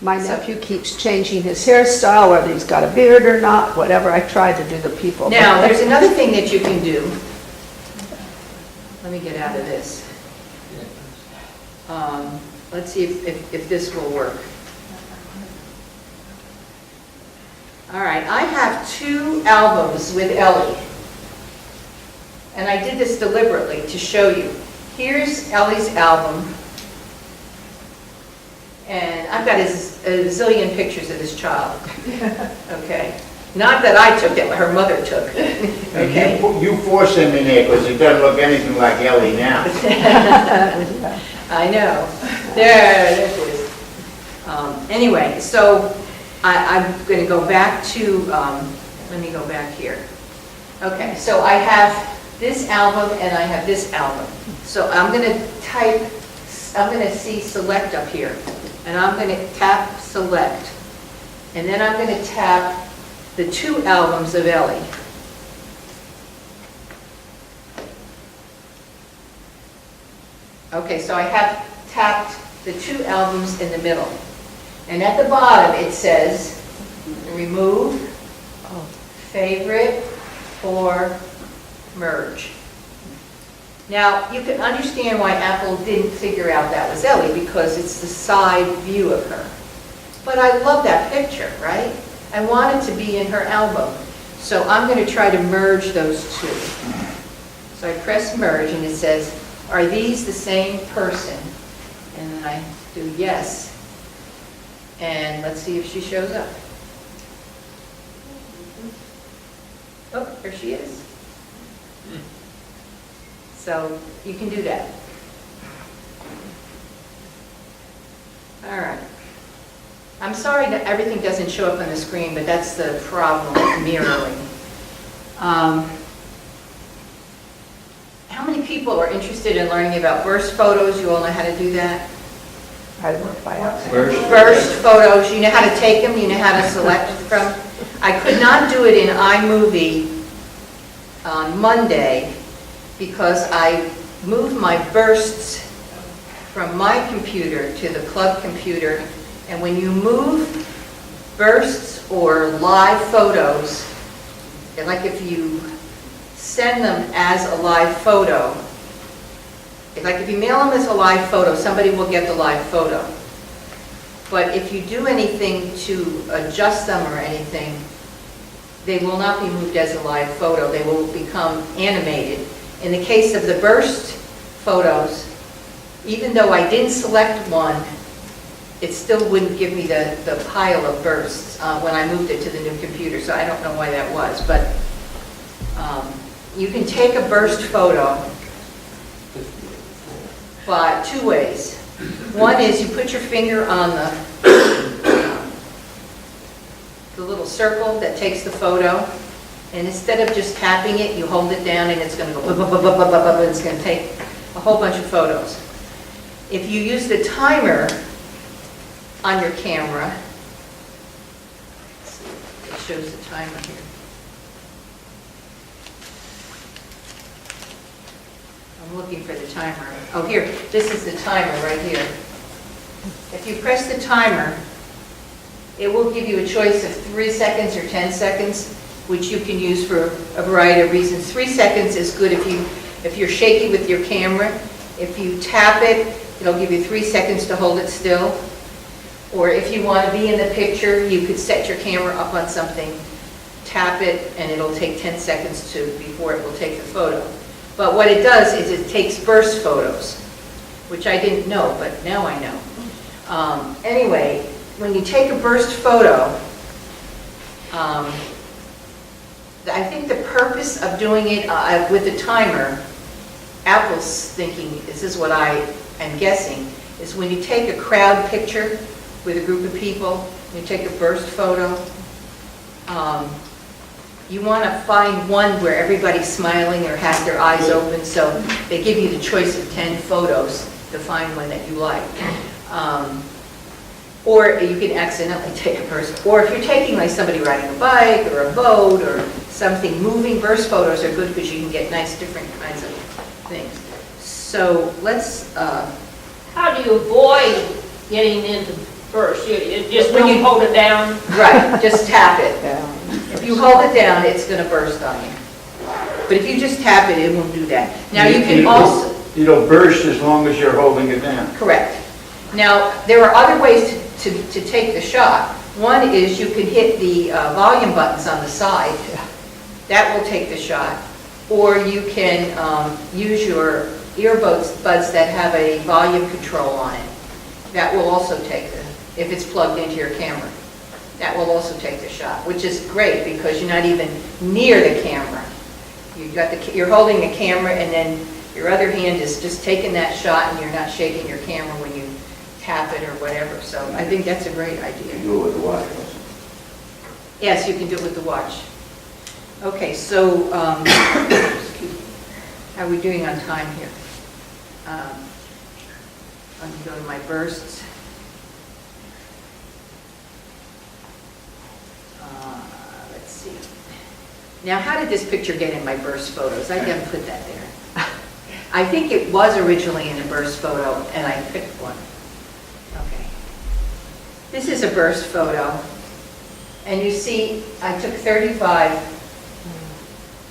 Speaker 2: My nephew keeps changing his hairstyle, whether he's got a beard or not, whatever. I tried to do the people.
Speaker 1: Now, there's another thing that you can do. Let me get out of this. Let's see if this will work. All right, I have 2 albums with Ellie. And I did this deliberately to show you. Here's Ellie's album. And I've got a zillion pictures of this child. Okay. Not that I took, that her mother took. Okay.
Speaker 5: You force him in there because it doesn't look anything like Ellie now.
Speaker 1: I know. There it is. Anyway, so I'm going to go back to, let me go back here. Okay, so I have this album and I have this album. So I'm going to see select up here. And I'm going to tap select. And then I'm going to tap the 2 albums of Ellie. Okay, so I have tapped the 2 albums in the middle. And at the bottom it says remove, favorite, or merge. Now, you can understand why Apple didn't figure out that was Ellie, because it's the side view of her. But I love that picture, right? I want it to be in her album. So I'm going to try to merge those 2. So I press merge and it says, are these the same person? And then I do yes. And let's see if she shows up. Oh, there she is. So you can do that. All right. I'm sorry that everything doesn't show up on the screen, but that's the problem with mirroring. How many people are interested in learning about burst photos? You all know how to do that?
Speaker 2: I work by accident.
Speaker 1: Burst photos, you know how to take them, you know how to select from. I could not do it in iMovie on Monday because I moved my bursts from my computer to the club computer, and when you move bursts or live photos, like if you send them as a live photo, like if you mail them as a live photo, somebody will get the live photo. But if you do anything to adjust them or anything, they will not be moved as a live photo. They will become animated. In the case of the burst photos, even though I didn't select one, it still wouldn't give me the pile of bursts when I moved it to the new computer. So I don't know why that was. But you can take a burst photo by 2 ways. One is you put your finger on the little circle that takes the photo, and instead of just tapping it, you hold it down and it's going to go blah, blah, blah, blah, blah, blah, blah, and it's going to take a whole bunch of photos. If you use the timer on your camera, let's see, it shows the timer here. I'm looking for the timer. Oh, here, this is the timer right here. If you press the timer, it will give you a choice of 3 seconds or 10 seconds, which you can use for a variety of reasons. 3 seconds is good if you're shaky with your camera. If you tap it, it'll give you 3 seconds to hold it still. Or if you want to be in the picture, you could set your camera up on something, tap it, and it'll take 10 seconds before it will take the photo. But what it does is it takes burst photos, which I didn't know, but now I know. Anyway, when you take a burst photo, I think the purpose of doing it with the timer, Apple's thinking, this is what I am guessing, is when you take a crowd picture with a group of people, you take a burst photo, you want to find one where everybody's smiling or has their eyes open, so they give you the choice of 10 photos to find one that you like. Or you can accidentally take a burst. Or if you're taking like somebody riding a bike or a boat or something moving, burst photos are good because you can get nice different kinds of things. So let's...
Speaker 10: How do you avoid getting into burst? You just
Speaker 1: When
Speaker 10: when
Speaker 1: you-
Speaker 10: you hold it down?
Speaker 1: Right, just tap it. If you hold it down, it's going to burst on you. But if you just tap it, it won't do that. Now you can also...
Speaker 5: It'll burst as long as you're holding it down.
Speaker 1: Correct. Now, there are other ways to take the shot. One is you can hit the volume buttons on the side. That will take the shot. Or you can use your earbuds that have a volume control on it. That will also take if it's plugged into your camera. That will also take the shot, which is great because you're not even near the camera. You're holding the camera and then your other hand is just taking that shot and you're not shaking your camera when you tap it or whatever. So I think that's a great idea.
Speaker 4: You do it with the watch.
Speaker 1: Yes, you can do it with the watch. Okay, so how are we doing on time here? Let me go to my bursts. Let's see. Now, how did this picture get in my burst photos? I didn't put that there. I think it was originally in a burst photo, and I picked one. Okay. This is a burst photo, and you see I took 35.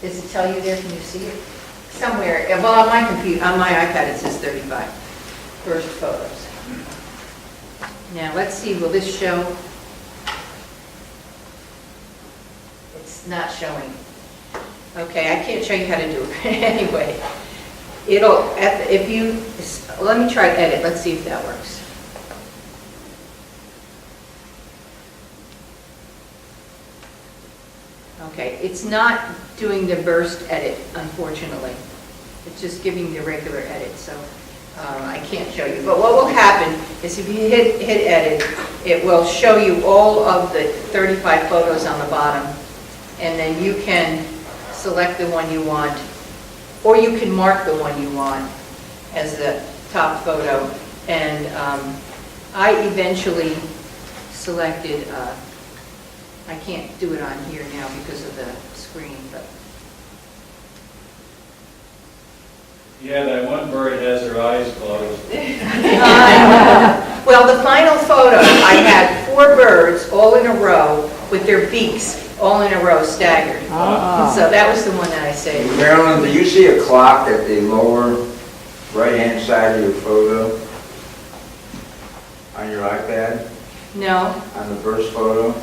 Speaker 1: Does it tell you there? Can you see it? Somewhere. Well, on my computer, on my iPad, it says 35 burst photos. Now, let's see. Will this show? It's not showing. Okay, I can't show you how to do it. Anyway, let me try edit. Let's see if that works. Okay, it's not doing the burst edit, unfortunately. It's just giving the regular edit, so I can't show you. But what will happen is if you hit edit, it will show you all of the 35 photos on the bottom, and then you can select the one you want, or you can mark the one you want as the top photo. And I eventually selected, I can't do it on here now because of the screen, but
Speaker 7: Yeah, that one bird has her eyes closed.
Speaker 1: well, the final photo, I had 4 birds all in a row with their beaks all in a row staggered. So that was the one that I saved.
Speaker 4: Marilyn, do you see a clock at the lower right-hand side of your photo on your iPad,
Speaker 1: No?
Speaker 4: on the burst photo?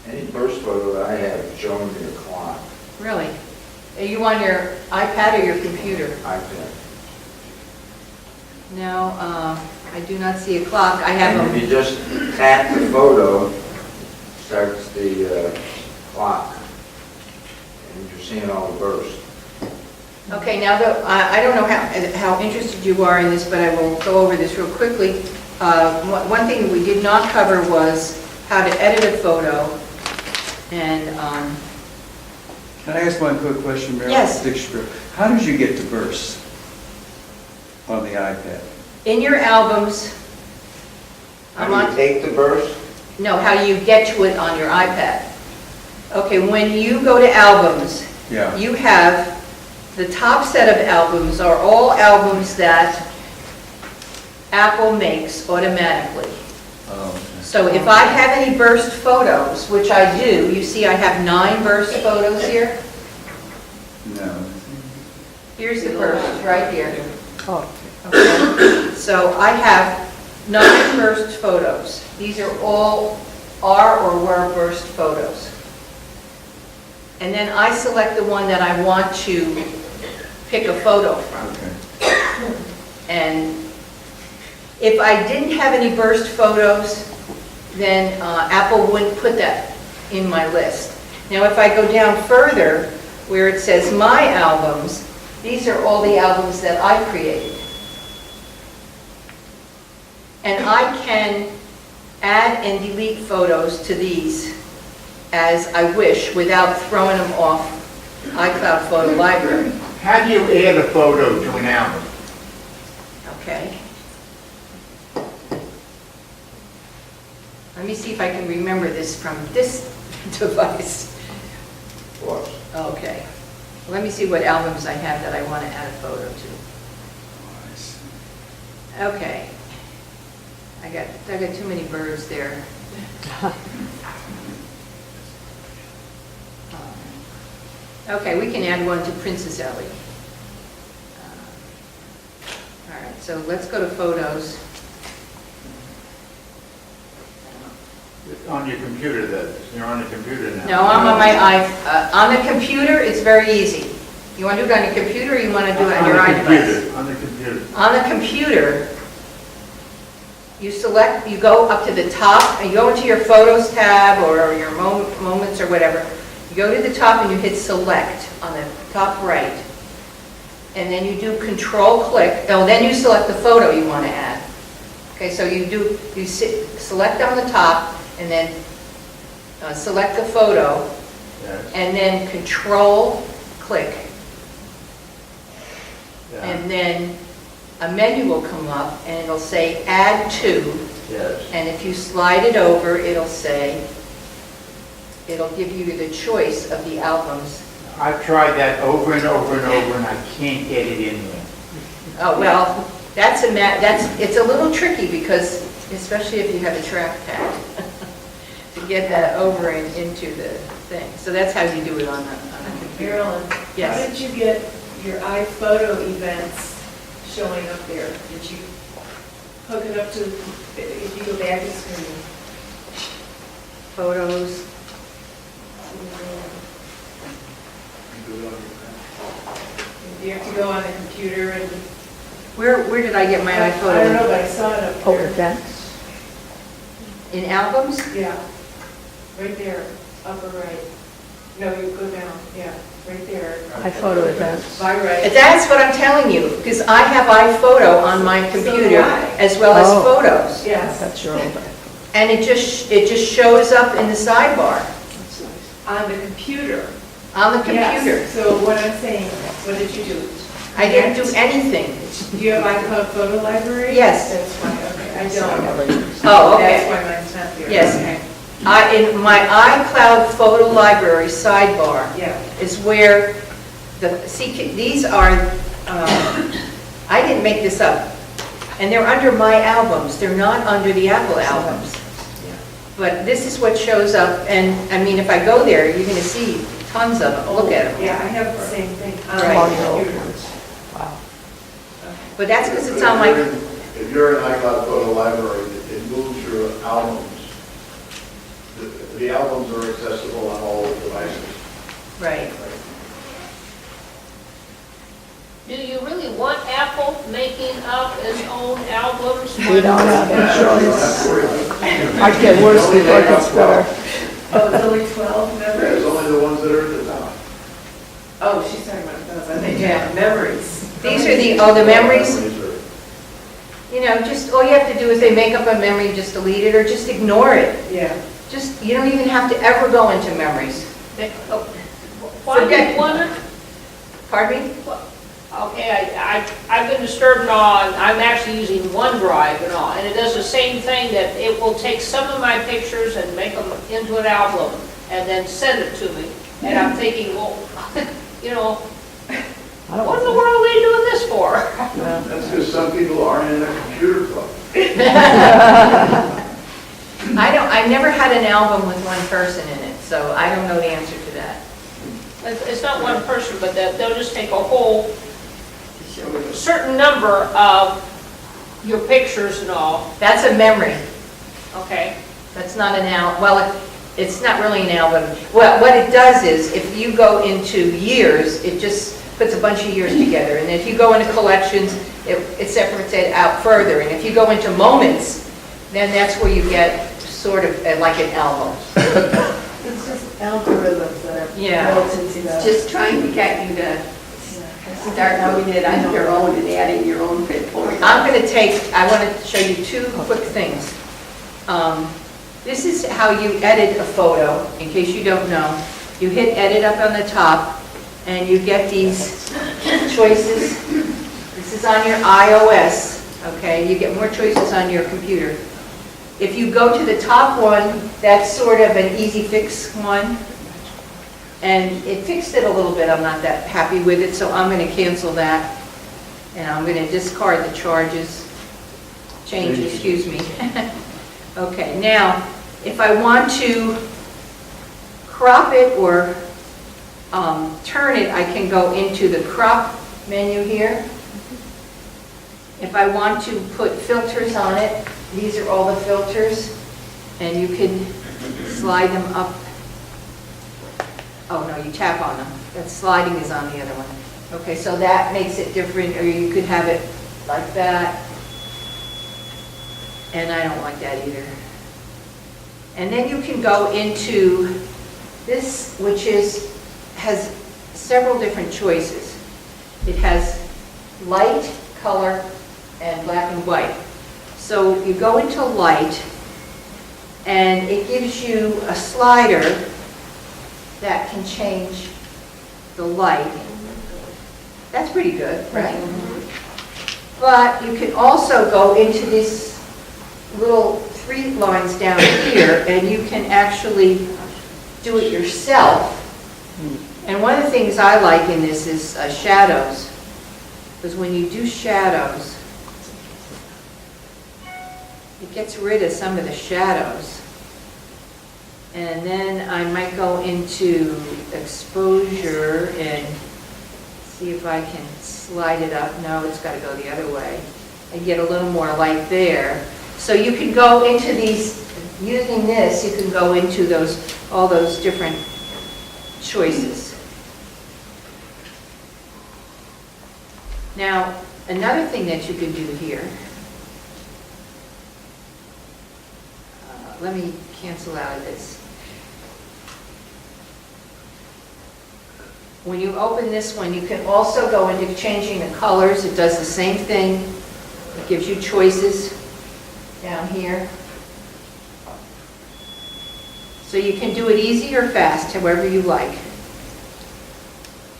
Speaker 4: Any burst photo that I have showing me a clock,
Speaker 1: Really? Are you on your iPad or your computer?
Speaker 4: iPad.
Speaker 1: No, I do not see a clock. I have
Speaker 4: And if
Speaker 1: a,
Speaker 4: you just tap the photo, starts the clock, and you're seeing all the bursts.
Speaker 1: okay, now I don't know how interested you are in this, but I will go over this real quickly. One thing we did not cover was how to edit a photo, and
Speaker 6: Can I ask one quick question, Marilyn?
Speaker 1: Yes.
Speaker 6: Dixter? How did you get to bursts on the iPad?
Speaker 1: in your albums,
Speaker 4: How do you take the burst?
Speaker 1: no, how you get to it on your iPad. Okay, when you go to albums,
Speaker 6: Yeah.
Speaker 1: you have, the top set of albums are all albums that Apple makes automatically.
Speaker 6: Oh, okay.
Speaker 1: So if I have any burst photos, which I do, you see I have 9 burst photos here.
Speaker 6: No.
Speaker 1: Here's the burst, right here.
Speaker 2: Oh,
Speaker 1: Okay. So I have 9 burst photos. These are all are or were burst photos. And then I select the one that I want to pick a photo from. And if I didn't have any burst photos, then Apple wouldn't put that in my list. Now, if I go down further, where it says My Albums, these are all the albums that I created. And I can add and delete photos to these as I wish without throwing them off iCloud Photo Library.
Speaker 5: How do you add a photo to an album?
Speaker 1: Okay. Let me see if I can remember this from this device.
Speaker 4: Of course.
Speaker 1: Okay. Let me see what albums I have that I want to add a photo to. Okay. I got too many birds there. Okay, we can add one to Princess Ellie. All right, so let's go to photos.
Speaker 5: On your computer, though. You're on the computer now.
Speaker 1: No, I'm on my on the computer, it's very easy. You want to do it on the computer or you want to do it on your iDevice?
Speaker 5: On the computer.
Speaker 1: On the computer, you select, you go up to the top, and you go into your Photos tab or your Moments or whatever. You go to the top and you hit Select on the top right. And then you do Control-Click. Oh, then you select the photo you want to add. Okay, so you select on the top and then select the photo.
Speaker 5: Yes.
Speaker 1: And then Control-Click.
Speaker 5: Yeah.
Speaker 1: And then a menu will come up and it'll say Add To.
Speaker 5: Yes.
Speaker 1: And if you slide it over, it'll give you the choice of the albums.
Speaker 5: I've tried that over and over and over, and I can't get it in there.
Speaker 1: Oh, well, it's a little tricky because, especially if you have a trackpad, to get that over and into the thing. So that's how you do it on the computer.
Speaker 12: Marilyn,
Speaker 1: Yes.
Speaker 12: how did you get your iPhoto events showing up there? Did you hook it up to, if you go back a screen?
Speaker 1: Photos.
Speaker 12: You have to go on the computer and...
Speaker 1: Where did I get my iPhoto?
Speaker 12: I don't know, but I saw it up
Speaker 2: Oh,
Speaker 12: there.
Speaker 2: events.
Speaker 1: In albums?
Speaker 12: Yeah, right there, upper right. No, you go down, yeah, right there.
Speaker 2: iPhoto events.
Speaker 12: By right.
Speaker 1: That's what I'm telling you, because I have iPhoto on my computer
Speaker 12: do I.
Speaker 1: as well as
Speaker 2: Oh.
Speaker 1: photos.
Speaker 12: Yes,
Speaker 2: That's your older.
Speaker 1: And it just shows up in the sidebar
Speaker 2: That's nice.
Speaker 12: on the computer.
Speaker 1: on the computer.
Speaker 12: Yes, so what I'm saying, what did you do?
Speaker 1: I didn't do anything.
Speaker 12: Do you have iCloud Photo Library?
Speaker 1: Yes.
Speaker 12: That's why, okay, I don't.
Speaker 1: Oh,
Speaker 12: That's
Speaker 1: okay.
Speaker 12: why mine's not there.
Speaker 1: Yes.
Speaker 12: Okay.
Speaker 1: In my iCloud Photo Library sidebar
Speaker 12: Yeah.
Speaker 1: is where these are, I didn't make this up. And they're under my albums. They're not under the Apple albums. But this is what shows up, and I mean, if I go there, you're going to see tons of them. Look at them.
Speaker 12: Yeah, I have the same thing on
Speaker 1: Right.
Speaker 12: my
Speaker 2: All your old
Speaker 12: computer.
Speaker 2: ones. Wow.
Speaker 1: But that's because it's on my,
Speaker 3: If you're in iCloud Photo Library, it moves your albums. The albums are accessible on all devices.
Speaker 1: right.
Speaker 10: Do you really want Apple making up its own albums?
Speaker 2: We don't have a choice. I'd get worse before it gets better.
Speaker 12: Oh, it's only 12
Speaker 3: There's
Speaker 12: memories?
Speaker 3: only the ones that are at the top.
Speaker 12: Oh, she's talking about those, I think, yeah, memories.
Speaker 1: These are the memories. You know, just, all you have to do is they make up a memory, just delete it, or just ignore it.
Speaker 12: Yeah.
Speaker 1: Just, you don't even have to ever go into memories.
Speaker 10: Why do
Speaker 1: Forget-
Speaker 10: you want it?
Speaker 1: Pardon me?
Speaker 10: Okay, I've been disturbed on, I'm actually using OneDrive and all, and it does the same thing, that it will take some of my pictures and make them into an album, and then send it to me. And I'm thinking, well, you know, what in the world are they doing this for?
Speaker 3: That's because some people aren't in a computer club.
Speaker 1: I never had an album with one person in it, so I don't know the answer to that.
Speaker 10: It's not one person, but they'll just take a whole certain number of your pictures and all,
Speaker 1: That's a memory.
Speaker 10: okay?
Speaker 1: That's not an album, well, it's not really an album. Well, what it does is, if you go into years, it just puts a bunch of years together. And if you go into collections, it separates it out further. And if you go into moments, then that's where you get sort of like an album.
Speaker 12: It's just algorithms that are
Speaker 1: Yeah.
Speaker 12: built into
Speaker 13: It's
Speaker 12: the.
Speaker 13: just trying to get you to start doing it on your own and adding your own photographs.
Speaker 1: I'm going to I want to show you two quick things. This is how you edit a photo, in case you don't know. You hit edit up on the top, and you get these choices. This is on your iOS, okay? You get more choices on your computer. If you go to the top one, that's sort of an easy fix one. And it fixed it a little bit. I'm not that happy with it, so I'm going to cancel that. And I'm going to discard the changes, excuse me. Okay, now, if I want to crop it or turn it, I can go into the crop menu here. If I want to put filters on it, these are all the filters, and you can slide them up. Oh, no, you tap on them. That sliding is on the other one. Okay, so that makes it different, or you could have it like that. And I don't like that either. And then you can go into this, which has several different choices. It has light, color, and black and white. So you go into light, and it gives you a slider that can change the light. That's pretty good, right? But you can also go into these little 3 lines down here, and you can actually do it yourself. And one of the things I like in this is shadows, because when you do shadows, it gets rid of some of the shadows. And then I might go into exposure and see if I can slide it up. No, it's got to go the other way. And get a little more light there. So you can go into these, using this, you can go into all those different choices. Now, another thing that you can do here, let me cancel out of this. When you open this one, you can also go into changing the colors. It does the same thing. It gives you choices down here. So you can do it easy or fast, however you like.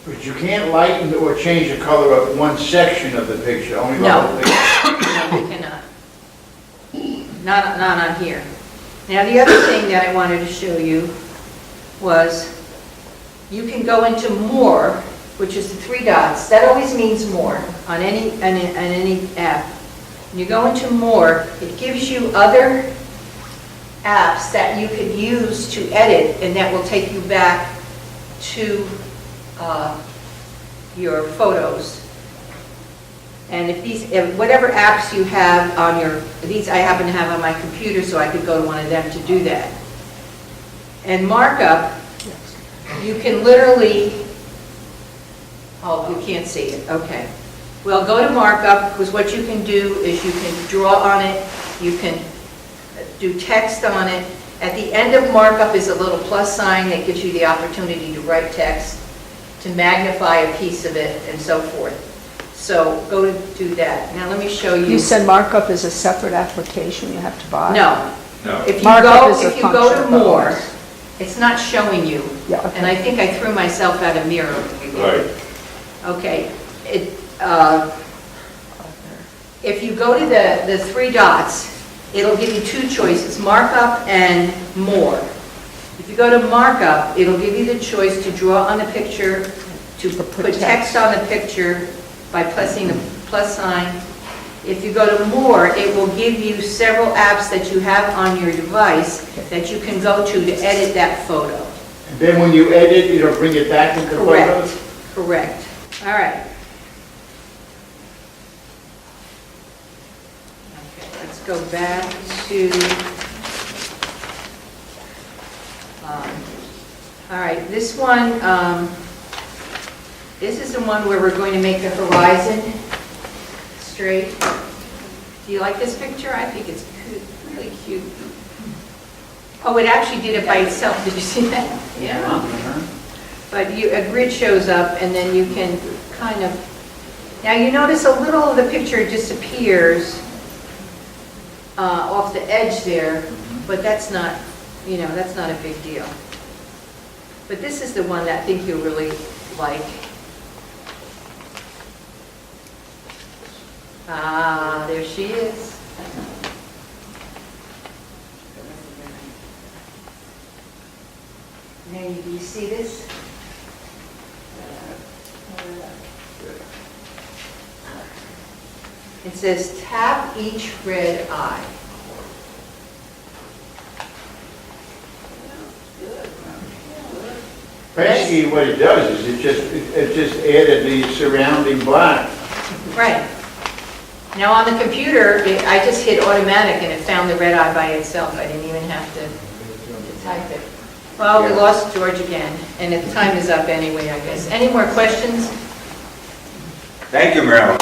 Speaker 5: But you can't lighten or change the color of one section of the picture, only the
Speaker 1: No.
Speaker 5: whole picture.
Speaker 1: No, you cannot. Not on here. Now, the other thing that I wanted to show you was you can go into more, which is the 3 dots. That always means more on any app. When you go into more, it gives you other apps that you can use to edit, and that will take you back to your photos. And if whatever apps you have on these I happen to have on my computer, so I could go to one of them to do that. And markup, you can literally, oh, you can't see it, okay. Well, go to markup, because what you can do is you can draw on it, you can do text on it. At the end of markup is a little plus sign that gives you the opportunity to write text, to magnify a piece of it, and so forth. So go to do that. Now let me show you.
Speaker 2: You said markup is a separate application you have to buy?
Speaker 1: No.
Speaker 8: No.
Speaker 1: If you
Speaker 2: Markup
Speaker 1: go,
Speaker 2: is a
Speaker 1: if you go
Speaker 2: function
Speaker 1: to
Speaker 2: of
Speaker 1: more,
Speaker 2: ours.
Speaker 1: it's not showing you.
Speaker 2: Yeah, okay.
Speaker 1: And I think I threw myself out a mirror.
Speaker 8: Right.
Speaker 1: Okay. If you go to the 3 dots, it'll give you 2 choices, markup and more. If you go to markup, it'll give you the choice to draw on the picture, to put text on the picture by pressing the plus sign. If you go to more, it will give you several apps that you have on your device that you can go to edit that photo.
Speaker 5: And then when you edit, it'll bring it back into
Speaker 1: Correct.
Speaker 5: photos?
Speaker 1: Correct. All right. Okay, let's go back to All right, this one, this is the one where we're going to make the horizon straight. Do you like this picture? I think it's really cute. Oh, it actually did it by itself. Did you see that?
Speaker 10: Yeah.
Speaker 1: But a grid shows up, and then you can kind of, now you notice a little of the picture disappears off the edge there, but that's not, that's not a big deal. But this is the one that I think you'll really like. Ah, there she is. Nanny, do you see this? It says tap each red eye.
Speaker 5: Basically, what it does is it just added the surrounding black.
Speaker 1: Right. Now on the computer, I just hit automatic and it found the red eye by itself. I didn't even have to type it. Well, we lost George again, and the time is up anyway, I guess. Any more questions?
Speaker 4: Thank you, Marilyn.